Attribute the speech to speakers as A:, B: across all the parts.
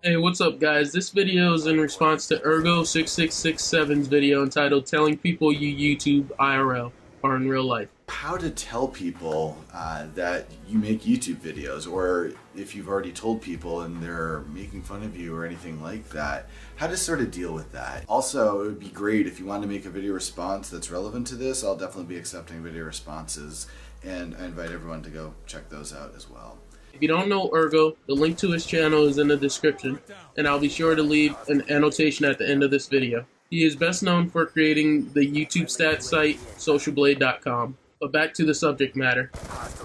A: Hey, what's up guys? This video is in response to Ergo6667's video entitled Telling People You YouTube IRL, or in real life.
B: How to tell people that you make YouTube videos, or if you've already told people and they're making fun of you or anything like that, how to sort of deal with that. Also, it would be great if you want to make a video response that's relevant to this. I'll definitely be accepting video responses, and I invite everyone to go check those out as well.
A: If you don't know Ergo, the link to his channel is in the description, and I'll be sure to leave an annotation at the end of this video. He is best known for creating the YouTube stats site, socialblade.com. But back to the subject matter.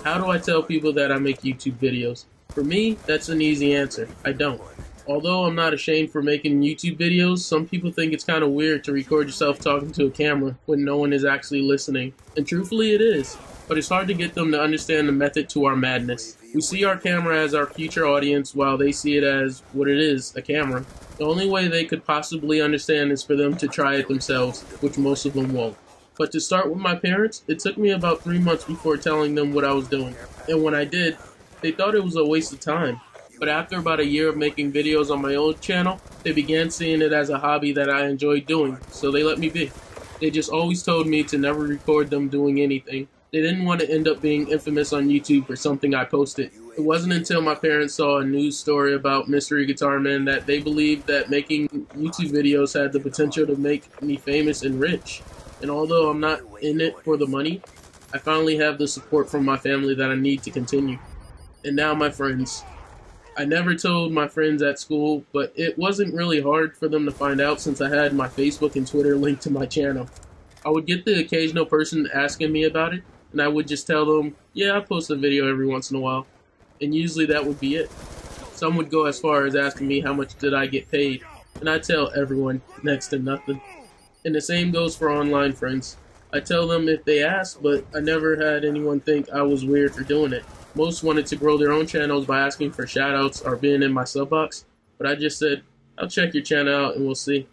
A: How do I tell people that I make YouTube videos? For me, that's an easy answer. I don't. Although I'm not ashamed for making YouTube videos, some people think it's kind of weird to record yourself talking to a camera when no one is actually listening. And truthfully it is. But it's hard to get them to understand the method to our madness. We see our camera as our future audience while they see it as what it is, a camera. The only way they could possibly understand is for them to try it themselves, which most of them won't. But to start with my parents, it took me about 3 months before telling them what I was doing. And when I did, they thought it was a waste of time. But after about a year of making videos on my old channel, they began seeing it as a hobby that I enjoyed doing, so they let me be. They just always told me to never record them doing anything. They didn't want to end up being infamous on YouTube for something I posted. It wasn't until my parents saw a news story about Mystery Guitar Man that they believed that making YouTube videos had the potential to make me famous and rich. And although I'm not in it for the money, I finally have the support from my family that I need to continue. And now my friends. I never told my friends at school, but it wasn't really hard for them to find out since I had my Facebook and Twitter linked to my channel. I would get the occasional person asking me about it, and I would just tell them, yeah, I post a video every once in a while. And usually that would be it. Some would go as far as asking me how much did I get paid, and I tell everyone next to nothing. And the same goes for online friends. I tell them if they ask, but I never had anyone think I was weird for doing it. Most wanted to grow their own channels by asking for shoutouts or being in my sub box, but I just said, I'll check your channel out and we'll see.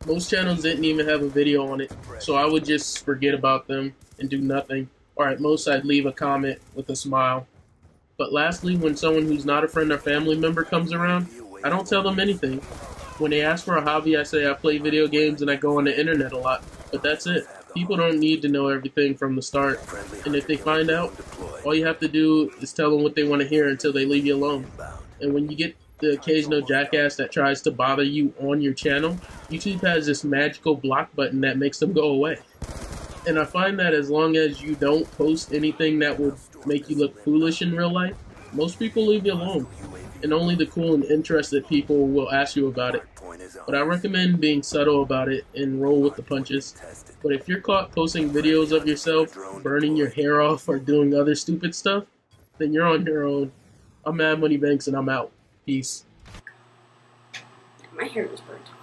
A: Most channels didn't even have a video on it, so I would just forget about them and do nothing, or at most I'd leave a comment with a smile. But lastly, when someone who's not a friend or family member comes around, I don't tell them anything. When they ask for a hobby, I say I play video games and I go on the internet a lot, but that's it. People don't need to know everything from the start, and if they find out, all you have to do is tell them what they want to hear until they leave you alone. And when you get the occasional jackass that tries to bother you on your channel, YouTube has this magical block button that makes them go away. And I find that as long as you don't post anything that would make you look foolish in real life, most people leave you alone. And only the cool and interested people will ask you about it. But I recommend being subtle about it and roll with the punches. But if you're caught posting videos of yourself burning your hair off or doing other stupid stuff, then you're on your own. I'm Mad Money Banks and I'm out. Peace.
C: My hair was burnt off.